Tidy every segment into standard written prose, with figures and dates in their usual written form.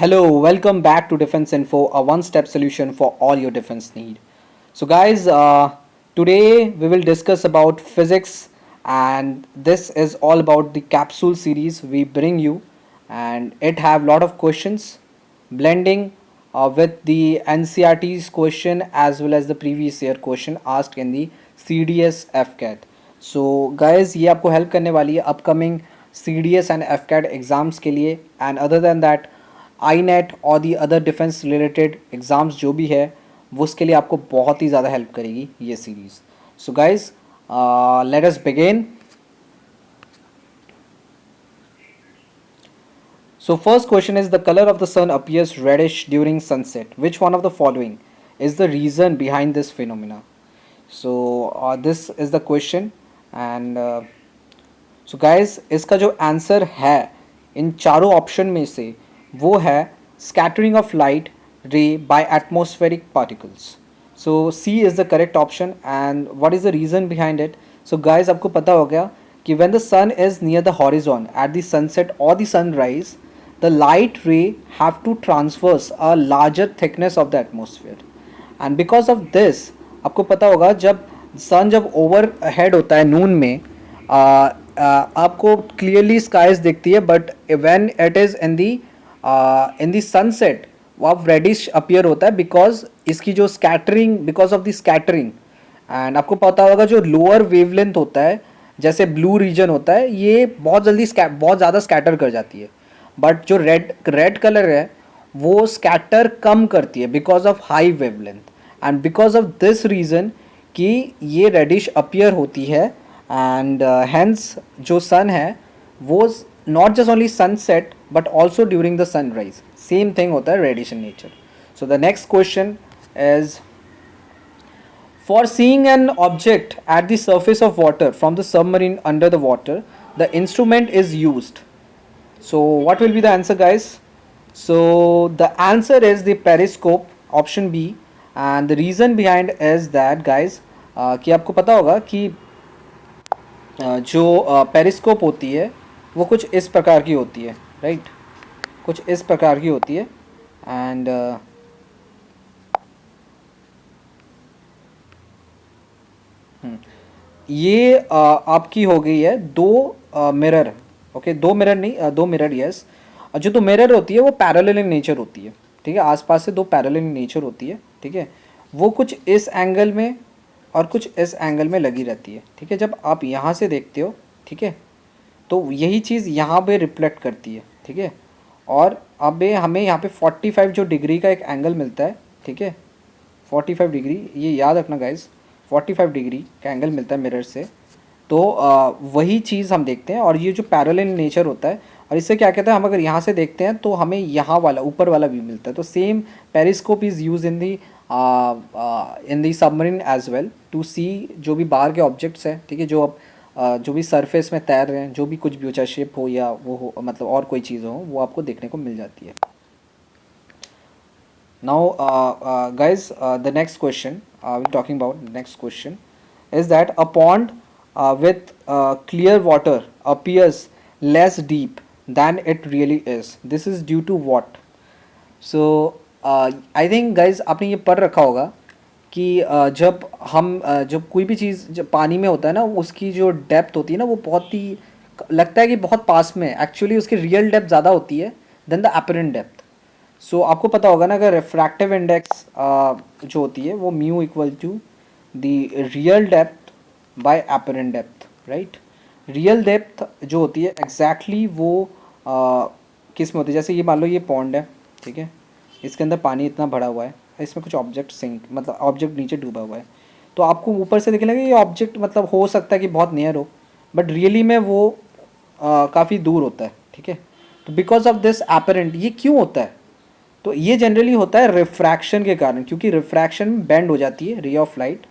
Hello, welcome back to Defense Info, a one-step solution for all your defense need. So, guys, today we will discuss about physics, and this is all about the capsule series we bring you, and it have lot of questions, blending with the NCRT's question as well as the previous year question asked in the CDS FCAT. So, guys, ये आपको help करने वाली है upcoming CDS and FCAT exams के लिए, and other than that INET और the other defence related exams जो भी है वो उसके लिए आपको बहुत ही ज़्यादा हेल्प करेगी ये series. So guys let us begin. So first question is, the color of the sun appears reddish during sunset. Which one of the following is the reason behind this phenomena? So this is the question, and so guys इसका जो answer है इन चारों option में से वो है scattering of light ray by atmospheric particles. So C is the correct option, and what is the reason behind it? So guys आपको पता हो गया कि when the sun is near the horizon at the sunset or the sunrise, the light ray have to traverse a larger thickness of the atmosphere, and because of this आपको पता होगा जब सन जब ओवर हेड होता है नून में आपको clearly skies दिखती है, but when it is in the sunset वो आप रेडिश अपीयर होता है बिकॉज इसकी जो scattering, because of the scattering. And आपको पता होगा जो लोअर वेवलेंथ होता है जैसे ब्लू रीजन होता है ये बहुत जल्दी बहुत ज़्यादा स्कैटर कर जाती है, बट जो रेड कलर है वो स्कैटर कम करती है because of high wavelength. And because of this reason कि ये रेडिश अपीयर होती है, एंड हेंस जो सन है वो not just only sunset but also during the sunrise same thing होता है reddish in nature. So the next question is, for seeing an object at the surface of water from the submarine under the water the instrument is used. So what will be the answer, guys? So the answer is the periscope, option B, and the reason behind is that guys कि आपको पता होगा कि जो periscope होती है वो कुछ इस प्रकार की होती है, राइट? कुछ इस प्रकार की होती है, एंड ये आपकी हो गई है दो मिरर. ओके, दो मिरर नहीं, दो मिरर, यस. जो दो मिरर होती है वो पैरेलल इन नेचर होती है, ठीक है. आसपास से दो पैरेलल इन नेचर होती है, ठीक है. वो कुछ इस एंगल में और कुछ इस एंगल में लगी रहती है, ठीक है. जब आप यहाँ से देखते हो, ठीक है, तो यही चीज़ यहाँ पे रिफ्लेक्ट करती है, ठीक है. और अब हमें यहाँ पे 45 जो डिग्री का एक एंगल मिलता है, ठीक है. 45 डिग्री, ये याद रखना गाइज, 45 डिग्री का एंगल मिलता है मिरर से. तो वही चीज़ हम देखते हैं, और ये जो पैरेलल नेचर होता है, और इससे क्या कहता है, हम अगर यहाँ से देखते हैं तो हमें यहाँ वाला ऊपर वाला व्यू मिलता है. तो same periscope is use in the submarine as well to see जो भी बाहर के ऑब्जेक्ट्स हैं, ठीक है, जो अब जो भी सरफेस में तैर रहे हैं, जो भी कुछ भी हो, चाहे शिप हो या वो हो, मतलब और कोई चीज़ हो, वो आपको देखने को मिल जाती है. Now guys the next question we talking about, the next question is that a pond with clear water appears less deep than it really is. This is due to what? So I think guys आपने ये पढ़ रखा होगा कि जब हम जब कोई भी चीज़ जब पानी में होता है ना, उसकी जो डेप्थ होती है ना वो बहुत ही लगता है कि बहुत पास में, एक्चुअली उसकी रियल डेप्थ ज़्यादा होती है देन द अपरेंट डेप्थ. सो आपको पता होगा ना, अगर रिफ्रैक्टिव इंडेक्स जो होती है वो mu equal to the real depth by apparent depth, right? Real depth जो होती है एग्जैक्टली वो किस में होती है. जैसे ये मान लो ये पॉन्ड है, ठीक है, इसके अंदर पानी इतना भरा हुआ है, इसमें कुछ ऑब्जेक्ट सिंक, मतलब ऑब्जेक्ट नीचे डूबा हुआ है, तो आपको ऊपर से दिखने लगे ये ऑब्जेक्ट मतलब हो सकता है कि बहुत नियर हो, बट रियली में वो काफ़ी दूर होता है, ठीक है. तो बिकॉज ऑफ दिस एपरेंट, ये क्यों होता है? तो ये जनरली होता है रिफ्रैक्शन के कारण, क्योंकि रिफ्रैक्शन में बेंड हो जाती है रे ऑफ लाइट.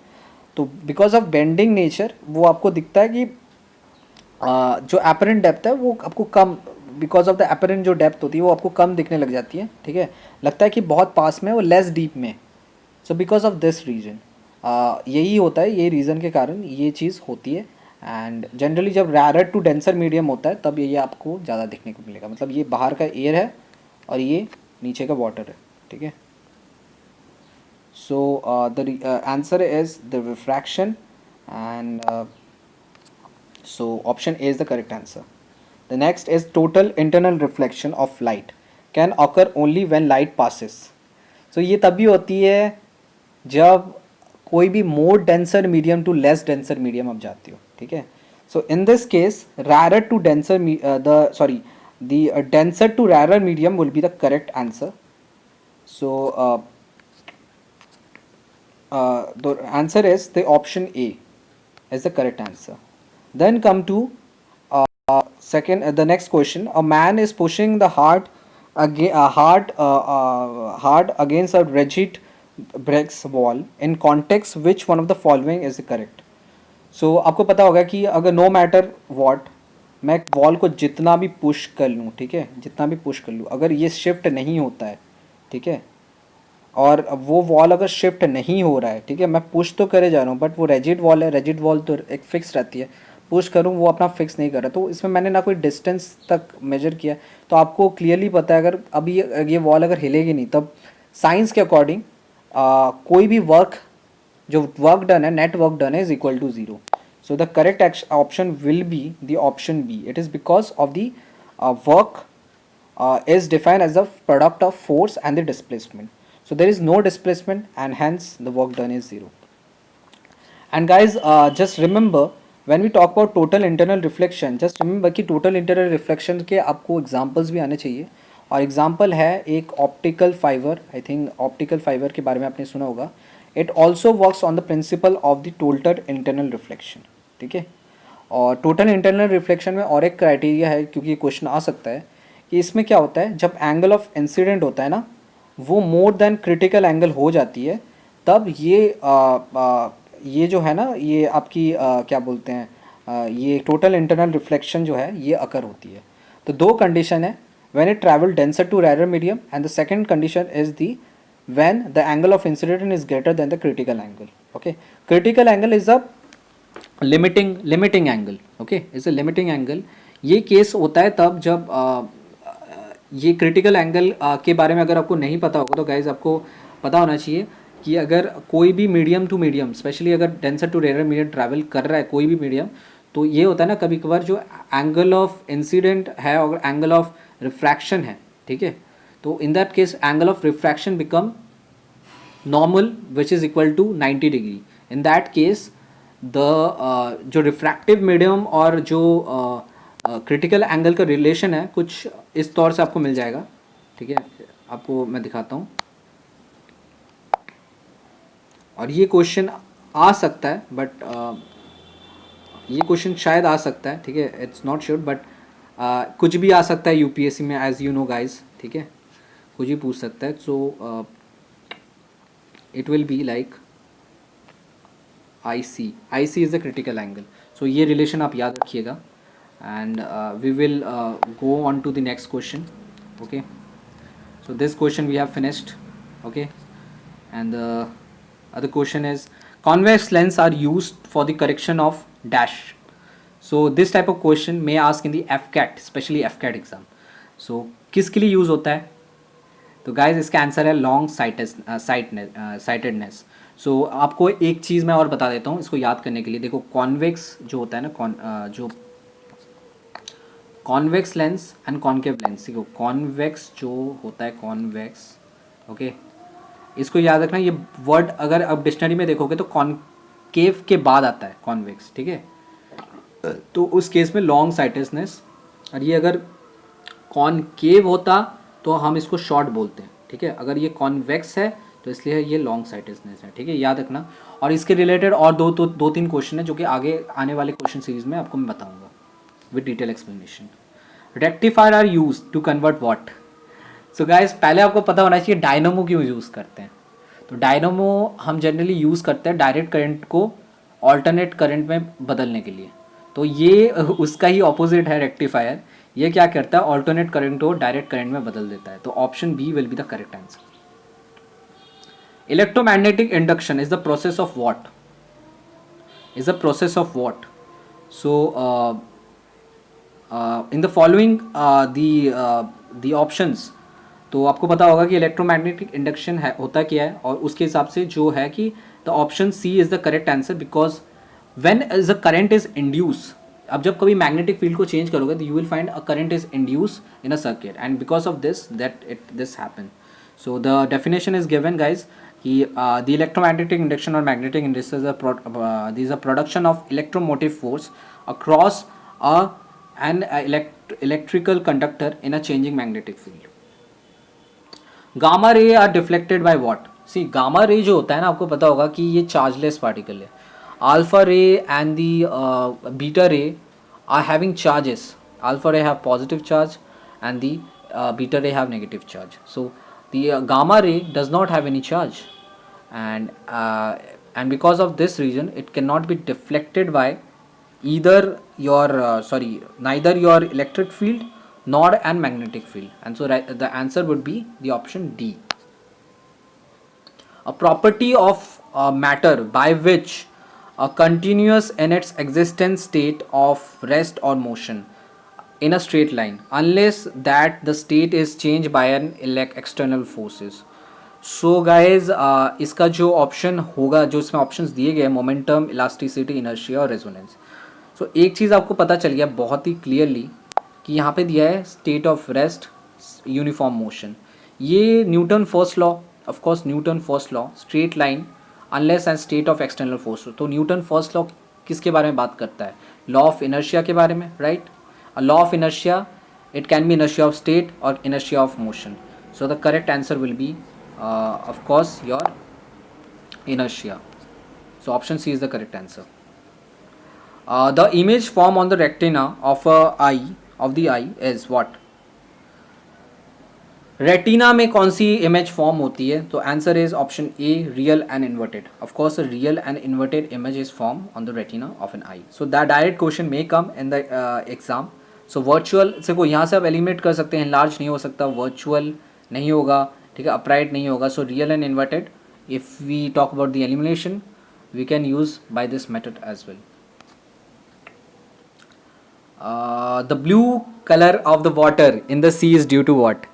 तो बिकॉज ऑफ बेंडिंग नेचर वो आपको दिखता है कि जो एपरेंट डेप्थ है वो आपको कम, बिकॉज ऑफ द एपरेंट जो डेप्थ होती है वो आपको कम दिखने लग जाती है, ठीक है. लगता है कि बहुत पास में, वो लेस डीप में. So because of this reason यही होता है, यही रीज़न के कारण ये चीज़ होती है. एंड जनरली जब रैरर टू डेंसर मीडियम होता है तब ये आपको ज़्यादा दिखने को मिलेगा. मतलब ये बाहर का एयर है और ये नीचे का वाटर है, ठीक है. So the answer is the refraction, and so option A is the correct answer. The next is total internal reflection of light can occur only when light passes. So ये तभी होती है जब कोई भी more denser medium to less denser medium आप जाते हो, ठीक है. So in this case rarer to denser the denser to rarer medium will be the correct answer. So the answer is the option A is the correct answer. Then come to the next question. A man is pushing the hard against a rigid bricks wall. In context, which one of the following is correct? So आपको पता होगा कि अगर no matter what मैं wall को जितना भी push कर लूँ, ठीक है, जितना भी पुश कर लूँ, अगर ये शिफ्ट नहीं होता है, ठीक है, और वो वॉल अगर शिफ्ट नहीं हो रहा है, ठीक है, मैं पुश तो करे जा रहा हूँ बट वो रेजिड वॉल है, रेजिड वॉल तो एक फिक्स रहती है, पुश करूँ वो अपना फिक्स नहीं कर रहा, तो इसमें मैंने ना कोई डिस्टेंस तक मेजर किया. तो आपको क्लियरली पता है अगर अभी ये वॉल अगर हिलेगी नहीं तब साइंस के अकॉर्डिंग कोई भी वर्क जो वर्क डन है, नेट वर्क डन है is equal to zero. So the correct option will be the option B. It is because of the work is defined as the product of force and the displacement. So there is no displacement and hence the work done is zero. And guys, just remember when we talk about total internal reflection, just remember कि total internal reflection के आपको examples भी आने चाहिए. और example है एक optical fiber, I think optical fiber के बारे में आपने सुना होगा. It also works on the principle of the total internal reflection. ठीक है. और total internal reflection में और एक criteria है क्योंकि ये question आ सकता है कि इसमें क्या होता है जब एंगल ऑफ इंसिडेंट होता है ना वो मोर देन क्रिटिकल एंगल हो जाती है तब ये जो है ना ये आपकी क्या बोलते हैं ये टोटल इंटरनल रिफ्लेक्शन जो है ये अकर होती है. तो दो कंडीशन है when it travel denser to rarer medium and the second condition is the when the angle of incident is greater than the critical angle. Okay, critical angle is a limiting angle. Okay, is a limiting angle. ये case होता है तब जब ये critical angle के बारे में अगर आपको नहीं पता होगा तो गाइज आपको पता होना चाहिए कि अगर कोई भी मीडियम टू मीडियम स्पेशली अगर denser to rarer medium travel कर रहा है कोई भी मीडियम तो ये होता है ना कभी कभार जो एंगल ऑफ इंसिडेंट है और एंगल ऑफ रिफ्रैक्शन है, ठीक है, तो in that case angle of refraction become normal which is equal to 90 degree. In that case the जो रिफ्रैक्टिव मीडियम और जो क्रिटिकल एंगल का रिलेशन है कुछ इस तौर से आपको मिल जाएगा. ठीक है, आपको मैं दिखाता हूँ. और ये क्वेश्चन आ सकता है बट ये क्वेश्चन शायद आ सकता है, ठीक है, इट्स नॉट श्योर बट कुछ भी आ सकता है यूपीएससी में एज यू नो गाइज. ठीक है, कुछ भी पूछ सकता है. So it will be like I C is the critical angle. So ये रिलेशन आप याद रखिएगा. And we will go on to the next question. Okay, so this question we have finished. Okay, and the other question is convex lens are used for the correction of dash. So this type of question may ask in the FCAT, especially FCAT exam. So किसके लिए use होता है? तो guys इसका answer है long sightedness. सो आपको एक चीज़ मैं और बता देता हूँ इसको याद करने के लिए. देखो कॉन्वेक्स जो होता है ना जो convex lens and concave lens. देखो कॉन्वेक्स जो होता है कॉन्वेक्स, ओके, इसको याद रखना. ये वर्ड अगर आप डिक्शनरी में देखोगे तो कॉनकेव के बाद आता है कॉन्वेक्स. ठीक है, तो उस केस में लॉन्ग साइटेडनेस. और ये अगर कॉनकेव होता तो हम इसको शॉर्ट बोलते हैं. ठीक है, अगर ये कॉन्वेक्स है तो इसलिए ये लॉन्ग साइटेडनेस है. ठीक है, याद रखना. और इसके रिलेटेड और दो तीन क्वेश्चन है जो कि आगे आने वाले क्वेश्चन सीरीज में आपको मैं बताऊँगा with detailed explanation. Rectifier are used to convert what? So guys, पहले आपको पता होना चाहिए डायनामो क्यों यूज़ करते हैं. तो डायनामो हम जनरली यूज़ करते हैं डायरेक्ट करंट को ऑल्टरनेट करंट में बदलने के लिए. तो ये उसका ही ऑपोजिट है रेक्टिफायर. ये क्या करता है, ऑल्टरनेट करंट को डायरेक्ट करंट में बदल देता है. तो option B will be the correct answer. Electromagnetic induction is the process of what? Is the process of what? So in the following the options, तो आपको पता होगा कि इलेक्ट्रोमैग्नेटिक इंडक्शन है होता क्या है, और उसके हिसाब से जो है कि the option C is the correct answer, because when is a current is induce, अब जब कभी मैग्नेटिक फील्ड को चेंज करोगे तो you will find a current is induce in a circuit, and because of this this happen. So the definition is given guys कि the electromagnetic induction और magnetic induction this a production of electromotive force across an electrical conductor in a changing magnetic field. Gamma ray are deflected by what? See, gamma ray जो होता है ना, आपको पता होगा कि ये चार्जलेस पार्टिकल है. Alpha ray and the beta ray are having charges. Alpha ray have positive charge and the beta ray have negative charge. So the gamma ray does not have any charge, and because of this reason it cannot be deflected by either your neither your electric field nor an magnetic field, and so the answer would be the option D. A property of matter by which a continuous in its existence state of rest or motion in a straight line unless that the state is changed by an external forces. So guys इसका जो option होगा, जो इसमें options दिए गए, momentum, elasticity, inertia और resonance. सो एक चीज़ आपको पता चल गया बहुत ही क्लियरली कि यहाँ पे दिया है state of rest, uniform motion. ये Newton first law, of course Newton first law, straight line unless and state of external force. तो न्यूटन फर्स्ट लॉ किसके बारे में बात करता है? लॉ ऑफ इनर्शिया के बारे में, right? Law of inertia, it can be inertia of state और inertia of motion. So the correct answer will be of course your inertia. So option C is the correct answer. The image form on the retina of the eye is what? Retina में कौन सी image form होती है? तो answer is option A, real and inverted. Of course real and inverted image is form on the retina of an eye. So that direct question may come in the exam. So virtual से को यहाँ से आप eliminate कर सकते हैं, large नहीं हो सकता, वर्चुअल नहीं होगा, ठीक है, अपराइट नहीं होगा. So real and inverted, if we talk about the elimination we can use by this method as well. The blue colour of the water in the sea is due to what?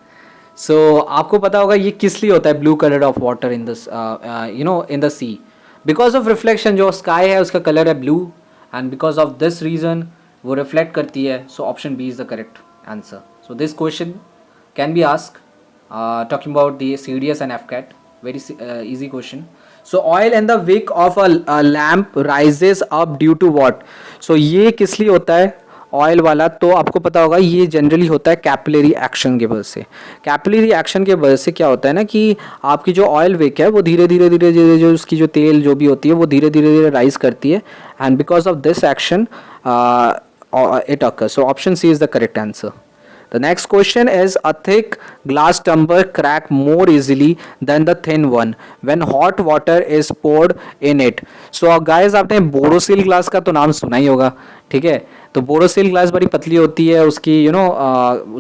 So आपको पता होगा ये किस लिए होता है blue colour of water in this in the sea? Because of reflection. जो sky है उसका कलर है blue, and because of this reason वो रिफ्लेक्ट करती है. So option B is the correct answer. So this question can be ask talking about the CDS and FCAT, very easy question. So oil in the wick of a lamp rises up due to what? So ये किस लिए होता है oil वाला? तो आपको पता होगा ये जनरली होता है कैपिलरी एक्शन के वजह से. कैपिलरी एक्शन के वजह से क्या होता है ना कि आपकी जो ऑयल विक है वो धीरे धीरे धीरे धीरे जो उसकी जो तेल जो भी होती है वो धीरे धीरे धीरे राइज करती है, and because of this action it occurs. So option C is the correct answer. The next question is, a thick glass tumbler crack more easily than the thin one when hot water is poured in it. So guys, आपने Borosil glass का तो नाम सुना ही होगा, ठीक है? तो Borosil glass बड़ी पतली होती है, उसकी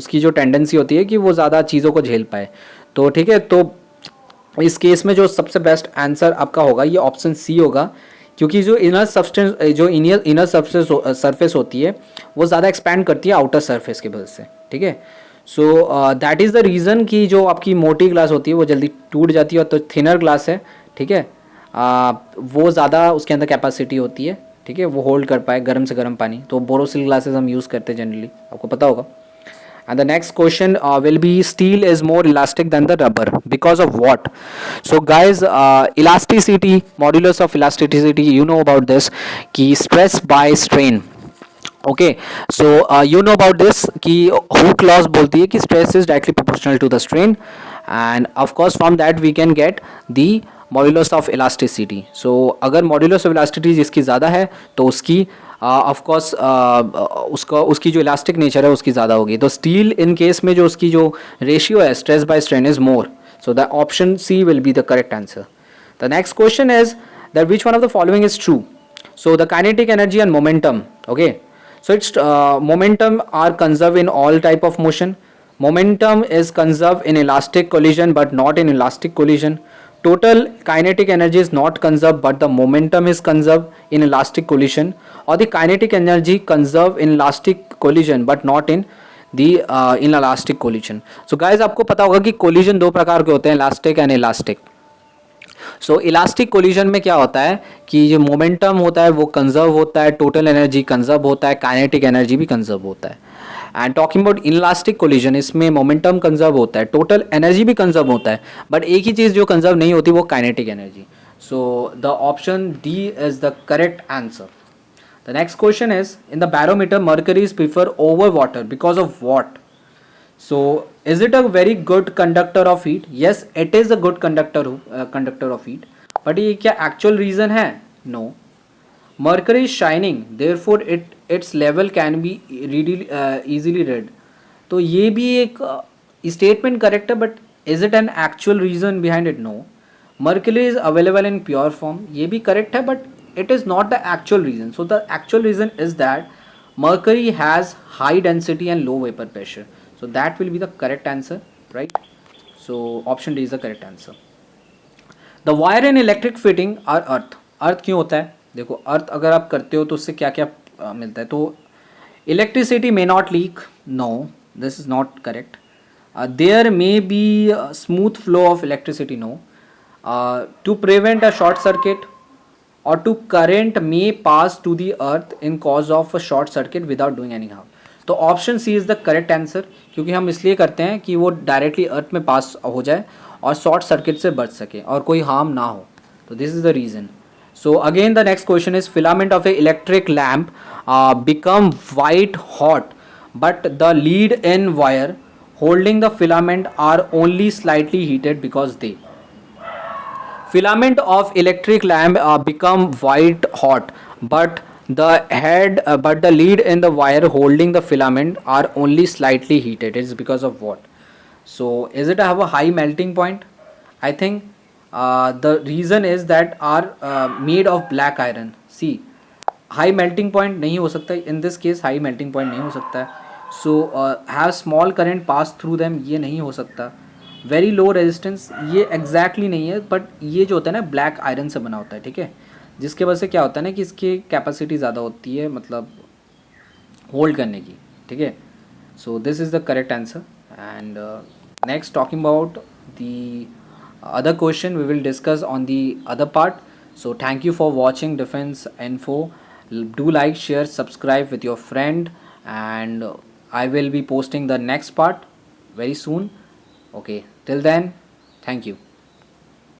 उसकी जो टेंडेंसी होती है कि वो ज़्यादा चीज़ों को झेल पाए. तो ठीक है, तो इस केस में जो सबसे बेस्ट आंसर आपका होगा ये ऑप्शन सी होगा, क्योंकि जो इनर सब्सटेंस जो इनर सरफेस होती है वो ज़्यादा एक्सपैंड करती है आउटर सरफेस की वजह से, ठीक है. So that is the reason कि जो आपकी मोटी ग्लास होती है वो जल्दी टूट जाती है, और तो थिनर ग्लास है, ठीक है, वो ज़्यादा उसके अंदर कैपेसिटी होती है, ठीक है, वो होल्ड कर पाए गर्म से गर्म पानी. तो बोरोसिल ग्लासेस हम यूज़ करते हैं जनरली, आपको पता होगा. And the next question will be, steel is more elastic than the rubber because of what? So guys, elasticity, modulus of elasticity, you know about this, ki stress by strain. Okay, so you know about this कि Hooke laws बोलती है कि stress is directly proportional to the strain, and of course from that we can get the modulus of elasticity. So अगर modulus of elasticity जिसकी ज़्यादा है तो उसकी ऑफ कोर्स उसकी जो इलास्टिक नेचर है उसकी ज़्यादा होगी. तो स्टील इन केस में जो उसकी जो रेशियो है stress by strain is more. So the option C will be the correct answer. The next question is that which one of the following is true? So the kinetic energy and momentum. Okay, so it's momentum are conserved in all type of motion. Momentum is conserved in elastic collision but not in elastic collision. Total kinetic energy is not conserved but the momentum is conserved in elastic collision, or the kinetic energy conserved in elastic collision but not in the in elastic collision. So guys आपको पता होगा कि collision दो प्रकार के होते हैं, elastic and elastic. So elastic collision में क्या होता है कि जो मोमेंटम होता है वो कंजर्व होता है, टोटल एनर्जी कंजर्व होता है, काइनेटिक एनर्जी भी कंजर्व होता है. And talking about inelastic collision, इसमें मोमेंटम कंजर्व होता है, टोटल एनर्जी भी कंजर्व होता है, बट एक ही चीज़ जो कंजर्व नहीं होती वो kinetic energy. So the option D is the correct answer. The next question is, in the barometer mercury is preferred over water because of what? So is it a very good conductor of heat? Yes, it is a good conductor of heat. But ये क्या actual reason है? No. Mercury is shining, therefore its level can be easily read. तो ये भी एक statement correct है, but is it an actual reason behind it? No. Mercury is available in pure form, ये भी correct है, but it is not the actual reason. So the actual reason is that mercury has high density and low vapor pressure. So that will be the correct answer, right? So option D is the correct answer. The wire in electric fitting are earth. Earth क्यों होता है? देखो, अर्थ अगर आप करते हो तो उससे क्या क्या मिलता है. तो electricity may not leak. No, this is not correct. There may be smooth flow of electricity. No. To prevent a short circuit or to current may pass to the earth in cause of a short circuit without doing any harm. तो option C is the correct answer, क्योंकि हम इसलिए करते हैं कि वो directly अर्थ में पास हो जाए और शॉर्ट सर्किट से बच सके और कोई हार्म ना हो. तो this is the reason. So again the next question is, filament of A electric lamp become white hot but the lead in wire holding the filament are only slightly heated because they. Filament of electric lamp become white hot, but the lead in the wire holding the filament are only slightly heated. It's because of what? So is it have a high melting point? I think the reason is that are made of black iron. See, high melting point नहीं हो सकता. In this case high melting point नहीं हो सकता है. So have small current pass through them, ये नहीं हो सकता. वेरी लो रेजिस्टेंस, ये एग्जैक्टली नहीं है, बट ये जो होता है ना ब्लैक आयरन से बना होता है, ठीक है, जिसके वजह से क्या होता है ना कि इसकी कैपेसिटी ज़्यादा होती है, मतलब होल्ड करने की, ठीक है. So this is the correct answer. And next talking about the other question we will discuss on the other part. So thank you for watching Defense Info. Do like, share, subscribe with your friend, and I will be posting the next part very soon. Okay, till then, thank you.